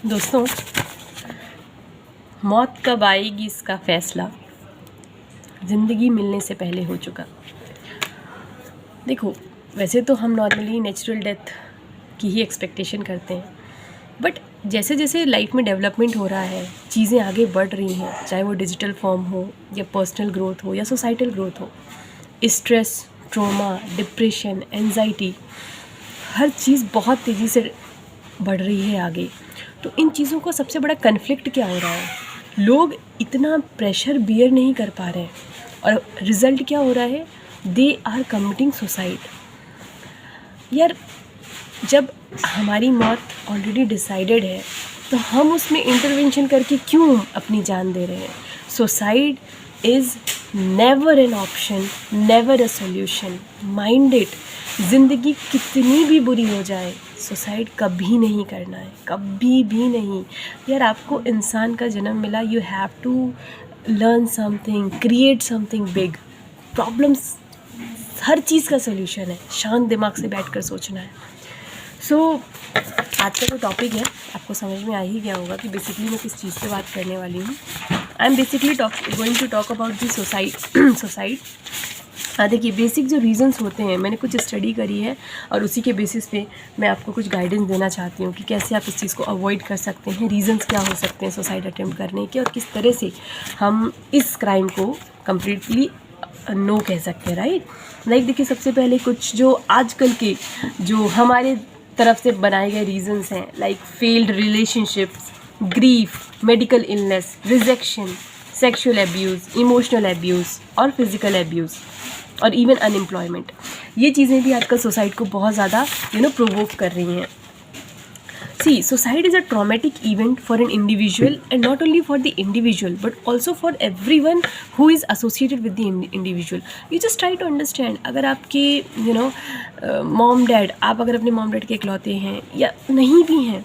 दोस्तों, मौत कब आएगी इसका फैसला ज़िंदगी मिलने से पहले हो चुका। देखो, वैसे तो हम नॉर्मली नेचुरल डेथ की ही एक्सपेक्टेशन करते हैं, बट जैसे जैसे लाइफ में डेवलपमेंट हो रहा है, चीज़ें आगे बढ़ रही हैं, चाहे वो डिजिटल फॉर्म हो या पर्सनल ग्रोथ हो या सोसाइटल ग्रोथ हो, स्ट्रेस, ट्रॉमा, डिप्रेशन, एंजाइटी, हर चीज़ बहुत तेज़ी से बढ़ रही है आगे। तो इन चीज़ों का सबसे बड़ा कन्फ्लिक्ट क्या हो रहा है? लोग इतना प्रेशर बियर नहीं कर पा रहे हैं और रिज़ल्ट क्या हो रहा है? They are committing suicide. यार, जब हमारी मौत ऑलरेडी डिसाइडेड है तो हम उसमें इंटरवेंशन करके क्यों अपनी जान दे रहे हैं? Suicide is never an option, never a solution. Mind it. ज़िंदगी कितनी भी बुरी हो जाए, सुसाइड कभी नहीं करना है, कभी भी नहीं। यार, आपको इंसान का जन्म मिला, you have to learn something, create something big. Problems हर चीज़ का सोल्यूशन है, शांत दिमाग से बैठकर सोचना है। आज का जो टॉपिक है आपको समझ में आ ही गया होगा कि बेसिकली मैं किस चीज़ पे बात करने वाली हूँ। I am basically going to talk about the suicide. देखिए, बेसिक जो रीज़न्स होते हैं, मैंने कुछ स्टडी करी है और उसी के बेसिस पे मैं आपको कुछ गाइडेंस देना चाहती हूँ कि कैसे आप इस चीज़ को अवॉइड कर सकते हैं, रीज़न्स क्या हो सकते हैं सुसाइड अटेम्प्ट करने के, और किस तरह से हम इस क्राइम को कम्प्लीटली नो कह सकते हैं, राइट। लाइक देखिए, सबसे पहले कुछ जो आजकल के जो हमारे तरफ से बनाए गए रीज़न्स हैं, like failed relationships, grief, medical illness, rejection, sexual abuse, emotional abuse और फिज़िकल एब्यूज़ और इवन अनएम्प्लॉयमेंट। ये चीज़ें भी आजकल सुसाइड को बहुत ज़्यादा प्रोवोक कर रही हैं। See, suicide is a traumatic event for an individual, and not only for the individual but also for everyone who is associated with the individual. You just try to understand, अगर आपके mom dad, आप अगर अपने mom dad के इकलौते हैं या नहीं भी हैं,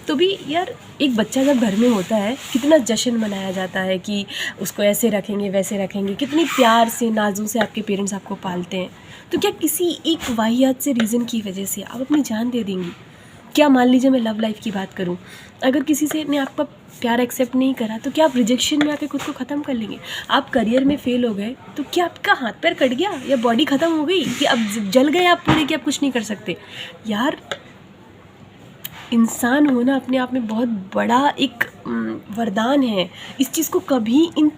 तो भी यार एक बच्चा जब घर में होता है, कितना जश्न मनाया जाता है कि उसको ऐसे रखेंगे वैसे रखेंगे, कितनी प्यार से नाज़ों से आपके पेरेंट्स आपको पालते हैं। तो क्या किसी एक वाहियात से रीज़न की वजह से आप अपनी जान दे देंगी? क्या, मान लीजिए मैं लव लाइफ की बात करूं, अगर किसी से ने आपका प्यार एक्सेप्ट नहीं करा तो क्या आप रिजेक्शन में आके खुद को ख़त्म कर लेंगे? आप करियर में फेल हो गए तो क्या आपका हाथ पैर कट गया या बॉडी ख़त्म हो गई कि अब जल गए आप पूरे कि आप कुछ नहीं कर सकते? यार, इंसान होना अपने आप में बहुत बड़ा एक वरदान है। इस चीज़ को कभी इन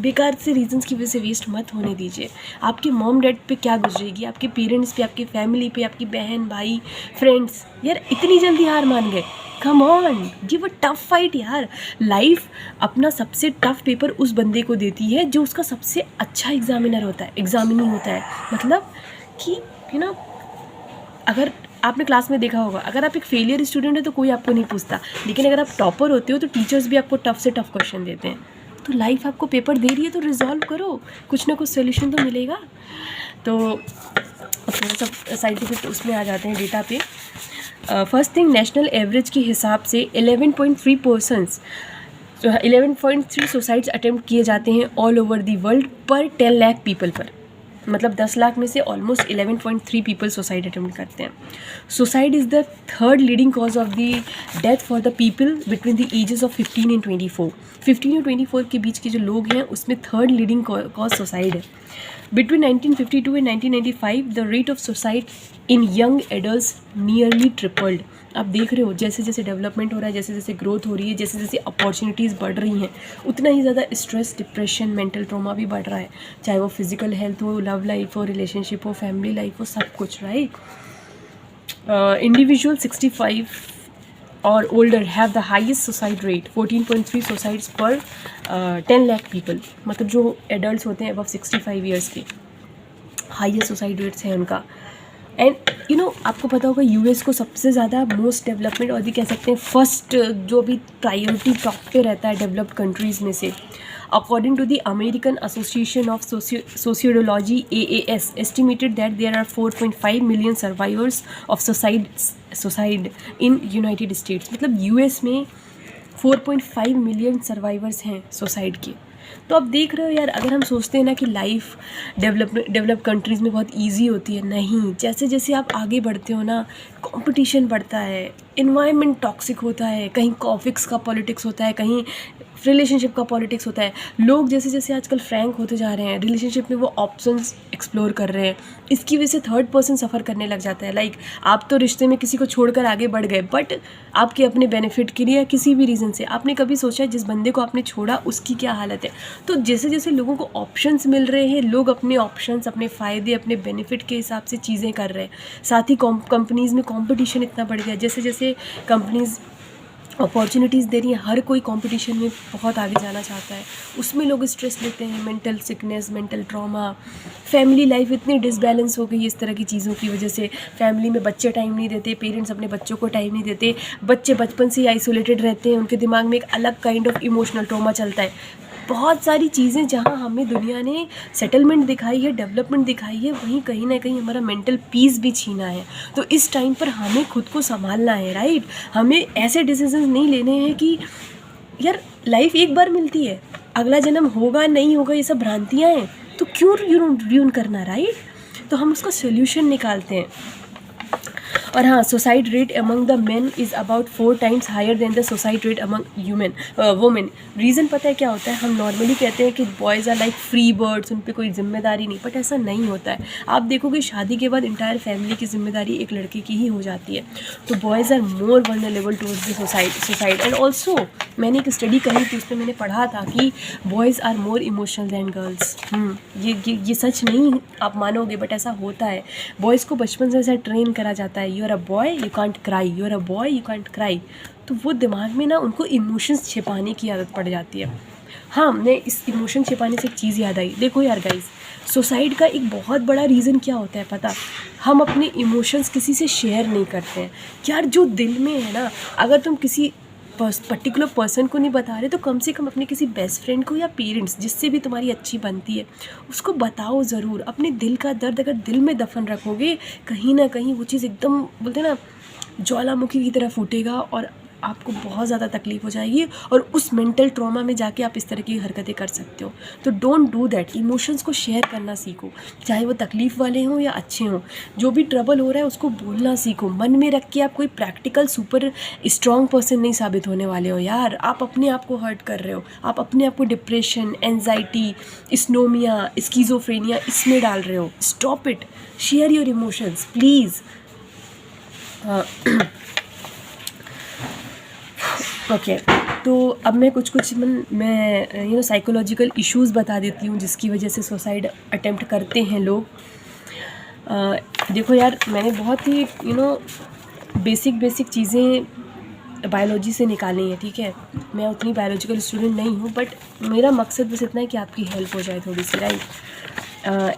बेकार से रीजंस की वजह से वेस्ट मत होने दीजिए। आपके मॉम डैड पे क्या गुजरेगी, आपके पेरेंट्स पे, आपकी फैमिली पे, आपकी बहन भाई फ्रेंड्स। यार, इतनी जल्दी हार मान गए? Come on, give a tough fight यार। लाइफ अपना सबसे टफ पेपर उस बंदे को देती है जो उसका सबसे अच्छा एग्जामिनी होता है। मतलब कि अगर आपने क्लास में देखा होगा, अगर आप एक फेलियर स्टूडेंट है तो कोई आपको नहीं पूछता, लेकिन अगर आप टॉपर होते हो तो टीचर्स भी आपको टफ से टफ क्वेश्चन देते हैं। तो लाइफ आपको पेपर दे रही है तो रिजॉल्व करो, कुछ ना कुछ सोल्यूशन तो मिलेगा। तो थोड़ा सा साइंटिफिक उसमें आ जाते हैं डेटा पे। फर्स्ट थिंग, नेशनल एवरेज के हिसाब से 11.3 सुसाइड्स अटेम्प्ट किए जाते हैं ऑल ओवर दी वर्ल्ड पर 10 लाख पीपल पर। मतलब 10 लाख में से ऑलमोस्ट 11.3 पीपल सुसाइड अटेम्प्ट करते हैं। Suicide is the third leading cause of the death for the people between the ages of 15 and 24। 15 और 24 के बीच के जो लोग हैं उसमें थर्ड लीडिंग कॉज सुसाइड है। Between 1952 and 1995 the rate of suicide in young adults nearly tripled. आप देख रहे हो, जैसे जैसे डेवलपमेंट हो रहा है, जैसे जैसे ग्रोथ हो रही है, जैसे जैसे अपॉर्चुनिटीज़ बढ़ रही हैं, उतना ही ज़्यादा स्ट्रेस, डिप्रेशन, मेंटल ट्रॉमा भी बढ़ रहा है, चाहे वो फिजिकल हेल्थ हो, लव लाइफ हो, रिलेशनशिप हो, फैमिली लाइफ हो, सब कुछ, राइट। इंडिविजुअल 65 और older have the highest suicide rate, 14.3 suicides पर 10 लाख पीपल। मतलब जो एडल्ट होते हैं अबव 65 ईयर्स के, हाइएस्ट सुसाइड रेट्स हैं उनका। एंड आपको पता होगा यूएस को सबसे ज़्यादा मोस्ट डेवलपमेंट, और भी कह सकते हैं फर्स्ट, जो भी प्रायोरिटी टॉप पे रहता है डेवलप्ड कंट्रीज़ में से। According to the American Association of Sociology AAS estimated that there are 4.5 million survivors of suicide in United States. मतलब यूएस में 4.5 मिलियन सर्वाइवर्स हैं सुसाइड के। तो अब देख रहे हो यार, अगर हम सोचते हैं ना कि लाइफ डेवलप कंट्रीज़ में बहुत इजी होती है, नहीं, जैसे जैसे आप आगे बढ़ते हो ना, कंपटीशन बढ़ता है, इन्वायरमेंट टॉक्सिक होता है, कहीं कॉफिक्स का पॉलिटिक्स होता है, कहीं रिलेशनशिप का पॉलिटिक्स होता है। लोग जैसे जैसे आजकल फ्रैंक होते जा रहे हैं रिलेशनशिप में, वो ऑप्शंस एक्सप्लोर कर रहे हैं, इसकी वजह से थर्ड पर्सन सफ़र करने लग जाता है। लाइक आप तो रिश्ते में किसी को छोड़कर आगे बढ़ गए, बट आपके अपने बेनिफिट के लिए या किसी भी रीज़न से आपने कभी सोचा जिस बंदे को आपने छोड़ा उसकी क्या हालत है। तो जैसे जैसे लोगों को ऑप्शंस मिल रहे हैं, लोग अपने ऑप्शंस, अपने फ़ायदे, अपने बेनिफिट के हिसाब से चीज़ें कर रहे हैं। साथ ही कंपनीज़ में कंपटीशन इतना बढ़ गया, जैसे जैसे कंपनीज़ अपॉर्चुनिटीज़ दे रही हैं, हर कोई कंपटीशन में बहुत आगे जाना चाहता है, उसमें लोग स्ट्रेस लेते हैं, mental sickness, mental trauma, family life इतनी डिसबैलेंस हो गई है इस तरह की चीज़ों की वजह से। फैमिली में बच्चे टाइम नहीं देते, पेरेंट्स अपने बच्चों को टाइम नहीं देते, बच्चे बचपन से ही आइसोलेटेड रहते हैं, उनके दिमाग में एक अलग काइंड ऑफ इमोशनल ट्रॉमा चलता है। बहुत सारी चीज़ें जहाँ हमें दुनिया ने सेटलमेंट दिखाई है, डेवलपमेंट दिखाई है, वहीं कहीं ना कहीं हमारा मेंटल पीस भी छीना है। तो इस टाइम पर हमें खुद को संभालना है, राइट। हमें ऐसे डिसीजंस नहीं लेने हैं कि यार लाइफ एक बार मिलती है, अगला जन्म होगा नहीं होगा, ये सब भ्रांतियाँ हैं, तो क्यों र्यून करना, राइट। तो हम उसका सोल्यूशन निकालते हैं। और हाँ, suicide rate among the men is about 4 times higher than the suicide rate among women. Reason पता है क्या होता है, हम नॉर्मली कहते हैं कि boys are like free birds, उन पर कोई जिम्मेदारी नहीं, बट ऐसा नहीं होता है। आप देखोगे शादी के बाद इंटायर फैमिली की जिम्मेदारी एक लड़के की ही हो जाती है। तो boys are more vulnerable towards the suicide. And also मैंने एक स्टडी करी थी, उसमें मैंने पढ़ा था कि boys are more emotional than girls. ये सच नहीं आप मानोगे, बट ऐसा होता है। बॉयज़ को बचपन से ऐसा ट्रेन करा जाता है, you are a boy you can't cry, you are a boy you can't cry. तो वो दिमाग में ना उनको इमोशंस छिपाने की आदत पड़ जाती है। हाँ, मैं इस इमोशन छिपाने से एक चीज़ याद आई। देखो यार गाइस, सुसाइड का एक बहुत बड़ा रीज़न क्या होता है पता, हम अपने इमोशंस किसी से शेयर नहीं करते हैं। यार जो दिल में है ना, अगर तुम किसी पर्टिकुलर पर्सन को नहीं बता रहे तो कम से कम अपने किसी बेस्ट फ्रेंड को या पेरेंट्स, जिससे भी तुम्हारी अच्छी बनती है, उसको बताओ ज़रूर। अपने दिल का दर्द अगर दिल में दफन रखोगे, कहीं ना कहीं वो चीज़ एकदम बोलते हैं ना ज्वालामुखी की तरह फूटेगा और आपको बहुत ज़्यादा तकलीफ हो जाएगी, और उस मेंटल ट्रॉमा में जाके आप इस तरह की हरकतें कर सकते हो। तो डोंट डू दैट। इमोशंस को शेयर करना सीखो, चाहे वो तकलीफ़ वाले हों या अच्छे हों। जो भी ट्रबल हो रहा है उसको बोलना सीखो। मन में रख के आप कोई प्रैक्टिकल सुपर स्ट्रॉन्ग पर्सन नहीं साबित होने वाले हो यार। आप अपने आप को हर्ट कर रहे हो, आप अपने आप को डिप्रेशन, एंजाइटी, स्नोमिया, स्कीज़ोफ्रेनिया इसमें डाल रहे हो। Stop it, share your emotions please. Okay, तो अब मैं कुछ मैं साइकोलॉजिकल इश्यूज़ बता देती हूँ जिसकी वजह से सुसाइड अटेम्प्ट करते हैं लोग। देखो यार, मैंने बहुत ही बेसिक चीज़ें बायोलॉजी से निकाली हैं, ठीक है। मैं उतनी बायोलॉजिकल स्टूडेंट नहीं हूँ, बट मेरा मकसद बस इतना है कि आपकी हेल्प हो जाए थोड़ी सी, राइट।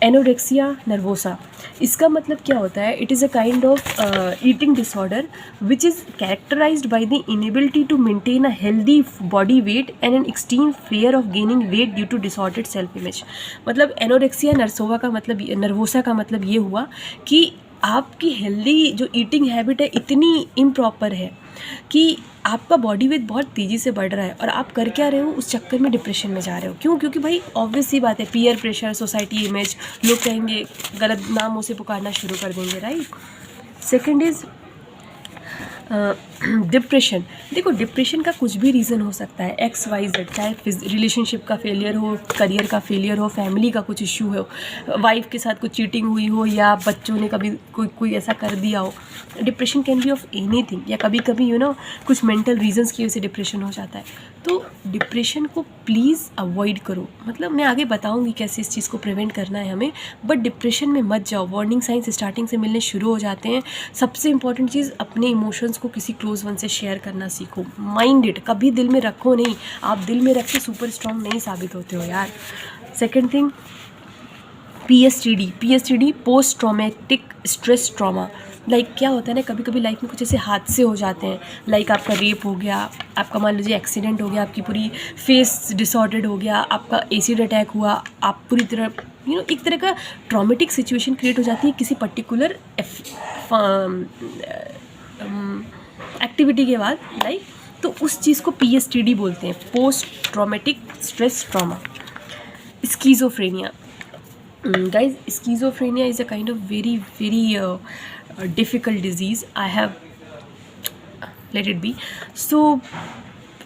एनोरेक्सिया नर्वोसा, इसका मतलब क्या होता है, it is a kind of eating disorder which is characterised by the inability to maintain a healthy body weight and an extreme fear of gaining weight due to disordered self image. मतलब anorexia nervosa का मतलब ये हुआ कि आपकी healthy जो eating habit है इतनी इम्प्रॉपर है कि आपका बॉडी वेट बहुत तेज़ी से बढ़ रहा है, और आप कर क्या रहे हो, उस चक्कर में डिप्रेशन में जा रहे हो। क्यों? क्योंकि भाई ऑब्वियस सी बात है, पीयर प्रेशर, सोसाइटी इमेज, लोग कहेंगे, गलत नामों से पुकारना शुरू कर देंगे, राइट। Second is depression. देखो, डिप्रेशन का कुछ भी रीज़न हो सकता है, XYZ, चाहे रिलेशनशिप का फेलियर हो, करियर का फेलियर हो, फैमिली का कुछ इश्यू हो, वाइफ के साथ कुछ चीटिंग हुई हो, या बच्चों ने कभी कोई ऐसा कर दिया हो। Depression can be of anything, या कभी कभी कुछ मेंटल रीजंस की वजह से डिप्रेशन हो जाता है। तो डिप्रेशन को प्लीज़ अवॉइड करो। मतलब मैं आगे बताऊंगी कैसे इस चीज़ को प्रिवेंट करना है हमें, बट डिप्रेशन में मत जाओ। वार्निंग साइंस स्टार्टिंग से मिलने शुरू हो जाते हैं। सबसे इंपॉर्टेंट चीज़, अपने इमोशंस को किसी क्लोज वन से शेयर करना सीखो। माइंड इट, कभी दिल में रखो नहीं। आप दिल में रख के सुपर स्ट्रॉन्ग नहीं साबित होते हो यार। Second thing, PSTD, post traumatic stress trauma. Like क्या होता है ना, कभी कभी लाइफ में कुछ ऐसे हादसे हो जाते हैं, लाइक आपका रेप हो गया, आपका मान लीजिए एक्सीडेंट हो गया, आपकी पूरी फेस डिसऑर्डर्ड हो गया, आपका एसिड अटैक हुआ, आप पूरी तरह एक तरह का ट्रॉमेटिक सिचुएशन क्रिएट हो जाती है किसी पर्टिकुलर एक्टिविटी के बाद, लाइक, तो उस चीज़ को PSTD बोलते हैं, post traumatic stress trauma. Schizophrenia, guys, schizophrenia is a kind of very difficult disease, I have let it be. So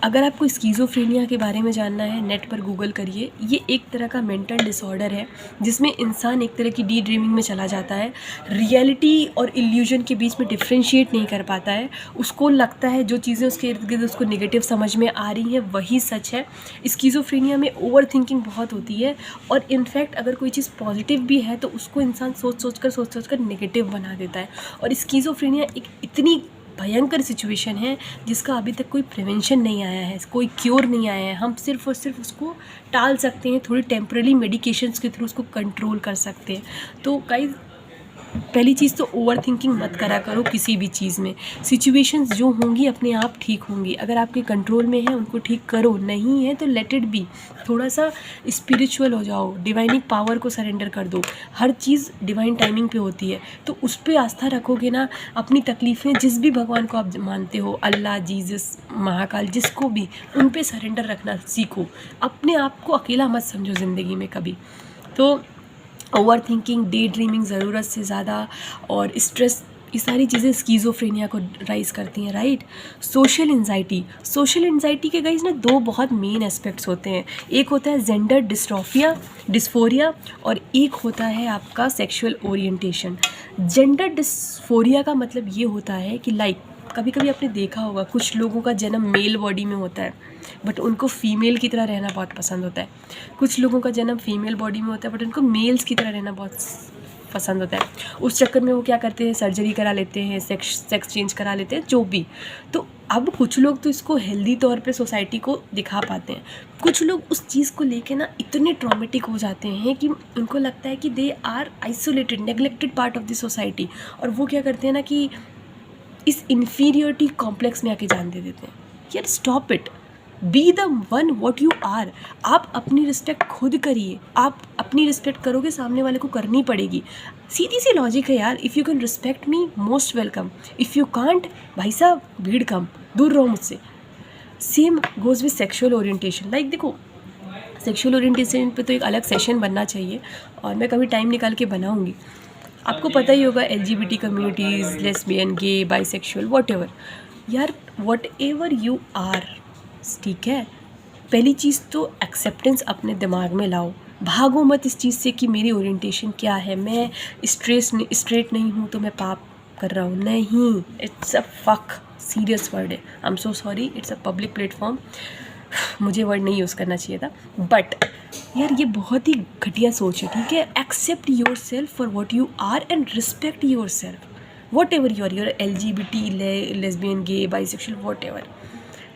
अगर आपको स्कीज़ोफ्रेनिया के बारे में जानना है, नेट पर गूगल करिए। ये एक तरह का मेंटल डिसऑर्डर है जिसमें इंसान एक तरह की डी ड्रीमिंग में चला जाता है, रियलिटी और इल्यूजन के बीच में डिफ्रेंशिएट नहीं कर पाता है। उसको लगता है जो चीज़ें उसके इर्द गिर्द उसको नेगेटिव समझ में आ रही हैं वही सच है। स्कीज़ोफ्रेनिया में ओवर थिंकिंग बहुत होती है, और इनफैक्ट अगर कोई चीज़ पॉजिटिव भी है तो उसको इंसान सोच सोच कर नेगेटिव बना देता है। और स्कीज़ोफ्रेनिया एक इतनी भयंकर सिचुएशन है जिसका अभी तक कोई प्रिवेंशन नहीं आया है, कोई क्योर नहीं आया है। हम सिर्फ और सिर्फ उसको टाल सकते हैं, थोड़ी टेम्पररी मेडिकेशंस के थ्रू उसको कंट्रोल कर सकते हैं। तो गाइस, पहली चीज़ तो ओवर थिंकिंग मत करा करो किसी भी चीज़ में। सिचुएशंस जो होंगी अपने आप ठीक होंगी, अगर आपके कंट्रोल में है उनको ठीक करो, नहीं है तो लेट इट बी। थोड़ा सा स्पिरिचुअल हो जाओ, डिवाइनिक पावर को सरेंडर कर दो। हर चीज़ डिवाइन टाइमिंग पे होती है, तो उस पर आस्था रखोगे ना। अपनी तकलीफ़ें जिस भी भगवान को आप मानते हो, अल्लाह, जीसस, महाकाल, जिसको भी, उन पे सरेंडर रखना सीखो। अपने आप को अकेला मत समझो ज़िंदगी में कभी। तो ओवर थिंकिंग, डे ड्रीमिंग ज़रूरत से ज़्यादा और स्ट्रेस, ये सारी चीज़ें स्कीज़ोफ्रेनिया को राइज करती हैं, राइट। सोशल एंजाइटी के गाइस ना दो बहुत मेन एस्पेक्ट्स होते हैं। एक होता है जेंडर डिस्फोरिया और एक होता है आपका सेक्सुअल ओरिएंटेशन। जेंडर डिस्फोरिया का मतलब ये होता है कि कभी कभी आपने देखा होगा कुछ लोगों का जन्म मेल बॉडी में होता है बट उनको फीमेल की तरह रहना बहुत पसंद होता है। कुछ लोगों का जन्म फीमेल बॉडी में होता है बट उनको मेल्स की तरह रहना बहुत पसंद होता है। उस चक्कर में वो क्या करते हैं, सर्जरी करा लेते हैं, सेक्स चेंज करा लेते हैं, जो भी। तो अब कुछ लोग तो इसको हेल्दी तौर पे सोसाइटी को दिखा पाते हैं, कुछ लोग उस चीज़ को लेके ना इतने ट्रॉमेटिक हो जाते हैं कि उनको लगता है कि they are isolated, neglected part of the society. और वो क्या करते हैं ना कि इस इन्फीरियरिटी कॉम्प्लेक्स में आके जान दे देते हैं। यार stop it, be the one what you are. आप अपनी रिस्पेक्ट खुद करिए, आप अपनी रिस्पेक्ट करोगे सामने वाले को करनी पड़ेगी। सीधी सी लॉजिक है यार। If you can respect me, most welcome. If you can't, भाई साहब भीड़ कम, दूर रहो मुझसे। Same goes with sexual orientation. देखो, सेक्शुअल ओरिएंटेशन पे तो एक अलग सेशन बनना चाहिए और मैं कभी टाइम निकाल के बनाऊँगी। आपको पता ही होगा LGBT communities, lesbian, gay, bisexual, whatever. यार वॉटेवर यू आर, ठीक है। पहली चीज़ तो एक्सेप्टेंस अपने दिमाग में लाओ। भागो मत इस चीज़ से कि मेरी ओरिएंटेशन क्या है, मैं स्ट्रेट नहीं हूँ तो मैं पाप कर रहा हूँ। नहीं, it's a fuck serious word है। I am so sorry, it's a public platform, मुझे वर्ड नहीं यूज़ करना चाहिए था। बट यार ये बहुत ही घटिया सोच है, ठीक है। Accept yourself for what you are and respect yourself, whatever you are. You're LGBT, lesbian, gay, bisexual, whatever.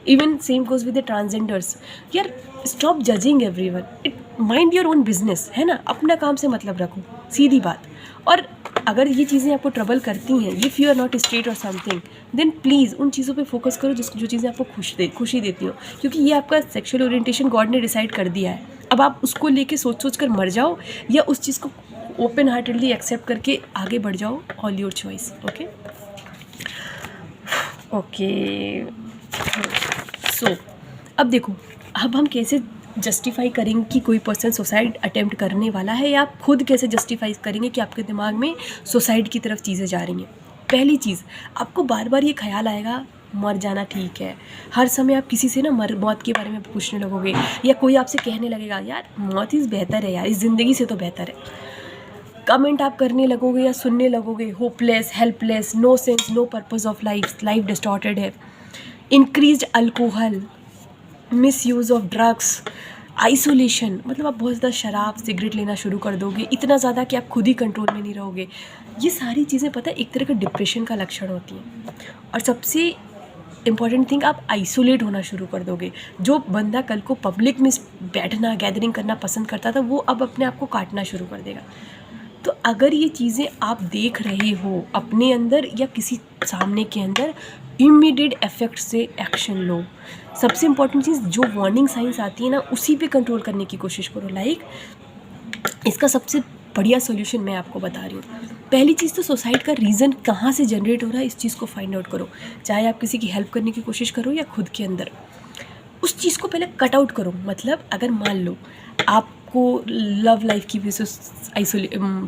Even same goes with the transgenders. यार stop judging everyone, it mind your own business, है ना। अपना काम से मतलब रखो, सीधी बात। और अगर ये चीज़ें आपको ट्रबल करती हैं, if you are not straight or something, then please उन चीज़ों पे फोकस करो जो चीज़ें आपको खुशी देती हो, क्योंकि ये आपका सेक्सुअल ओरिएंटेशन गॉड ने डिसाइड कर दिया है। अब आप उसको लेके सोच कर मर जाओ या उस चीज़ को ओपन हार्टेडली एक्सेप्ट करके आगे बढ़ जाओ, all your choice. Okay so अब देखो, अब हम कैसे जस्टिफाई करेंगे कि कोई पर्सन सुसाइड अटेम्प्ट करने वाला है, या आप खुद कैसे जस्टिफाई करेंगे कि आपके दिमाग में सुसाइड की तरफ चीज़ें जा रही हैं। पहली चीज़, आपको बार बार ये ख्याल आएगा मर जाना ठीक है। हर समय आप किसी से ना मौत के बारे में पूछने लगोगे, या कोई आपसे कहने लगेगा यार मौत ही बेहतर है यार, इस ज़िंदगी से तो बेहतर है। कमेंट आप करने लगोगे या सुनने लगोगे, hopeless, helpless, no sense, no purpose of life distorted है। Increased alcohol, misuse of drugs, isolation, मतलब आप बहुत ज़्यादा शराब सिगरेट लेना शुरू कर दोगे, इतना ज़्यादा कि आप खुद ही कंट्रोल में नहीं रहोगे। ये सारी चीज़ें पता है एक तरह का डिप्रेशन का लक्षण होती हैं। और सबसे इम्पॉर्टेंट थिंग, आप आइसोलेट होना शुरू कर दोगे। जो बंदा कल को पब्लिक में बैठना, गैदरिंग करना पसंद करता था, वो अब अपने आप को काटना शुरू कर देगा। तो अगर ये चीज़ें आप देख रहे हो अपने अंदर या किसी सामने के अंदर, इमीडिएट इफेक्ट से एक्शन लो। सबसे इम्पॉर्टेंट चीज़, जो वार्निंग साइंस आती है ना, उसी पे कंट्रोल करने की कोशिश करो। इसका सबसे बढ़िया सोल्यूशन मैं आपको बता रही हूँ। पहली चीज़ तो सुसाइड का रीज़न कहाँ से जनरेट हो रहा है, इस चीज़ को फाइंड आउट करो। चाहे आप किसी की हेल्प करने की कोशिश करो या खुद के अंदर, उस चीज़ को पहले कट आउट करो। मतलब अगर मान लो आपको लव लाइफ की वजह से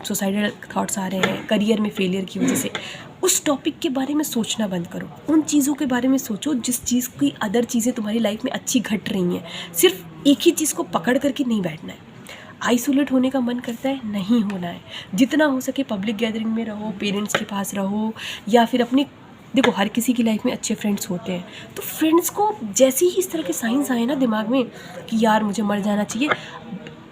सुसाइडल थॉट्स आ रहे हैं, करियर में फेलियर की वजह से, उस टॉपिक के बारे में सोचना बंद करो, उन चीज़ों के बारे में सोचो जिस चीज़ की अदर चीज़ें तुम्हारी लाइफ में अच्छी घट रही हैं। सिर्फ एक ही चीज़ को पकड़ करके नहीं बैठना है। आइसोलेट होने का मन करता है, नहीं होना है। जितना हो सके पब्लिक गैदरिंग में रहो, पेरेंट्स के पास रहो, या फिर अपनी, देखो हर किसी की लाइफ में अच्छे फ्रेंड्स होते हैं, तो फ्रेंड्स को जैसे ही इस तरह के साइंस आए ना दिमाग में कि यार मुझे मर जाना चाहिए,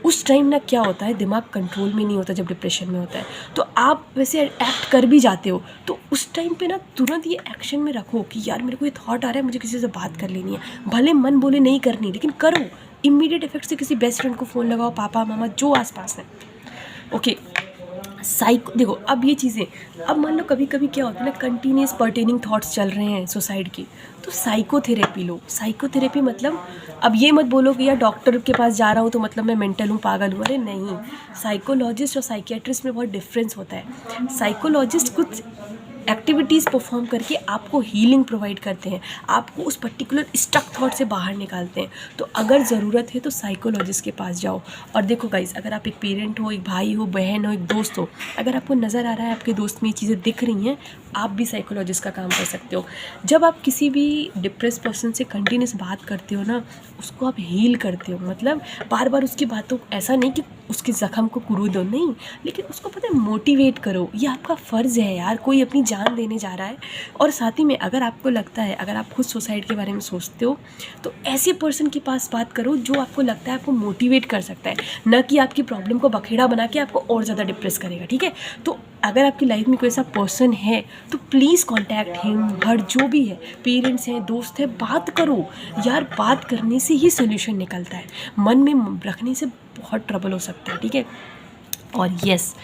उस टाइम ना क्या होता है, दिमाग कंट्रोल में नहीं होता जब डिप्रेशन में होता है। तो आप वैसे एक्ट कर भी जाते हो, तो उस टाइम पे ना तुरंत ये एक्शन में रखो कि यार मेरे को ये थॉट आ रहा है, मुझे किसी से बात कर लेनी है, भले मन बोले नहीं करनी, लेकिन करो। इमीडिएट इफेक्ट से किसी बेस्ट फ्रेंड को फ़ोन लगाओ, पापा मामा जो आसपास हैं। ओके, साइको, देखो अब ये चीज़ें, अब मान लो कभी कभी क्या होता है ना, कंटिन्यूस पर्टेनिंग थॉट्स चल रहे हैं सुसाइड की, तो साइकोथेरेपी लो। साइकोथेरेपी मतलब, अब ये मत बोलो कि यार डॉक्टर के पास जा रहा हूँ तो मतलब मैं मेंटल हूँ, पागल हूँ। अरे नहीं, साइकोलॉजिस्ट और साइकियाट्रिस्ट में बहुत डिफरेंस होता है। साइकोलॉजिस्ट कुछ एक्टिविटीज़ परफॉर्म करके आपको हीलिंग प्रोवाइड करते हैं, आपको उस पर्टिकुलर स्टक थॉट से बाहर निकालते हैं। तो अगर ज़रूरत है तो साइकोलॉजिस्ट के पास जाओ। और देखो गाइस, अगर आप एक पेरेंट हो, एक भाई हो, बहन हो, एक दोस्त हो, अगर आपको नज़र आ रहा है आपके दोस्त में ये चीज़ें दिख रही हैं, आप भी साइकोलॉजिस्ट का काम कर सकते हो। जब आप किसी भी डिप्रेस पर्सन से कंटिन्यूस बात करते हो ना, उसको आप हील करते हो। मतलब बार बार उसकी बातों, ऐसा नहीं कि उसके ज़ख्म को कुरू दो, नहीं, लेकिन उसको पता है मोटिवेट करो। ये आपका फ़र्ज़ है यार, कोई अपनी जान देने जा रहा है। और साथ ही में अगर आपको लगता है, अगर आप खुद सुसाइड के बारे में सोचते हो, तो ऐसे पर्सन के पास बात करो जो आपको लगता है आपको मोटिवेट कर सकता है, न कि आपकी प्रॉब्लम को बखेड़ा बना के आपको और ज़्यादा डिप्रेस करेगा। ठीक है, तो अगर आपकी लाइफ में कोई ऐसा पर्सन है तो प्लीज़ कॉन्टैक्ट हिम, हर, जो भी है, पेरेंट्स हैं, दोस्त है, बात करो यार। बात करने से ही सोल्यूशन निकलता है, मन में रखने से बहुत ट्रबल हो सकता है। ठीक है, और यस,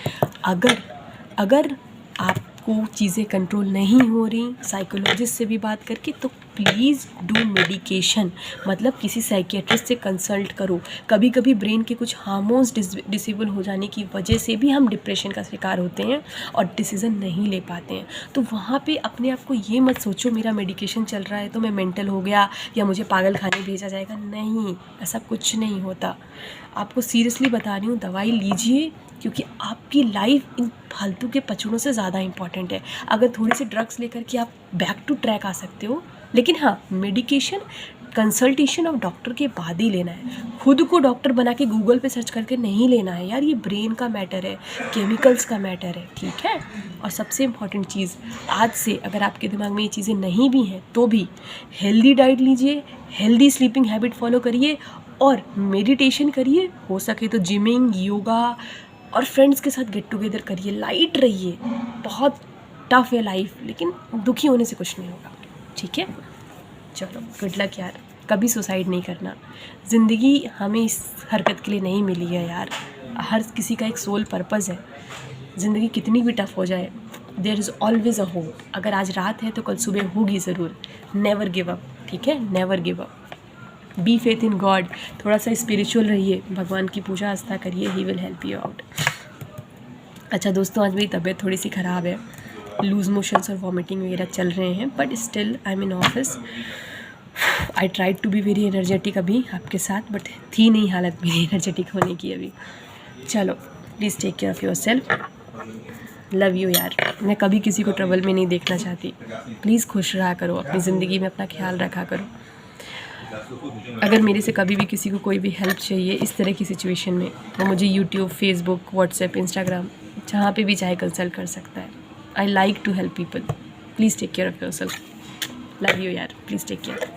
अगर आपको चीज़ें कंट्रोल नहीं हो रही साइकोलॉजिस्ट से भी बात करके, तो प्लीज़ डू मेडिकेशन, मतलब किसी साइकियाट्रिस्ट से कंसल्ट करो। कभी कभी ब्रेन के कुछ हार्मोन्स डिसेबल हो जाने की वजह से भी हम डिप्रेशन का शिकार होते हैं और डिसीज़न नहीं ले पाते हैं। तो वहाँ पे अपने आप को ये मत सोचो मेरा मेडिकेशन चल रहा है तो मैं मेंटल हो गया या मुझे पागल खाने भेजा जाएगा। नहीं, ऐसा कुछ नहीं होता। आपको सीरियसली बता रही हूँ, दवाई लीजिए, क्योंकि आपकी लाइफ इन फालतू के पचड़ों से ज़्यादा इंपॉर्टेंट है। अगर थोड़ी सी ड्रग्स लेकर के आप बैक टू ट्रैक आ सकते हो, लेकिन हाँ, मेडिकेशन कंसल्टेशन ऑफ डॉक्टर के बाद ही लेना है। खुद को डॉक्टर बना के गूगल पे सर्च करके नहीं लेना है यार, ये ब्रेन का मैटर है, केमिकल्स का मैटर है। ठीक है, और सबसे इम्पॉर्टेंट चीज़, आज से अगर आपके दिमाग में ये चीज़ें नहीं भी हैं तो भी हेल्दी डाइट लीजिए, हेल्दी स्लीपिंग हैबिट फॉलो करिए और मेडिटेशन करिए। हो सके तो जिमिंग, योगा और फ्रेंड्स के साथ गेट टुगेदर करिए। लाइट रहिए, बहुत टफ है लाइफ, लेकिन दुखी होने से कुछ नहीं होगा। ठीक है, चलो गुड लक यार। कभी सुसाइड नहीं करना, ज़िंदगी हमें इस हरकत के लिए नहीं मिली है यार। हर किसी का एक सोल पर्पज़ है। ज़िंदगी कितनी भी टफ हो जाए, there is always a hope. अगर आज रात है तो कल सुबह होगी ज़रूर। नेवर गिव अप, ठीक है, never give up. Be faith in God, थोड़ा सा स्पिरिचुअल रहिए, भगवान की पूजा आस्था करिए, he will help you out. अच्छा दोस्तों, आज मेरी तबीयत थोड़ी सी ख़राब है, लूज़ मोशंस और वॉमिटिंग वगैरह चल रहे हैं, but still I am in office. I tried to be very energetic अभी आपके साथ, बट थी नहीं हालत मेरी एनर्जेटिक होने की अभी। चलो, please take care of yourself, love you यार। मैं कभी किसी को ट्रबल में नहीं देखना चाहती। प्लीज़ खुश रहा करो, अपनी ज़िंदगी में अपना ख्याल रखा करो। अगर मेरे से कभी भी किसी को कोई भी हेल्प चाहिए इस तरह की सिचुएशन में, वो मुझे यूट्यूब, फेसबुक, व्हाट्सएप, इंस्टाग्राम, जहाँ पे भी चाहे कंसल्ट कर सकता है। I like to help people. Please take care of yourself, love you यार, प्लीज़ टेक केयर।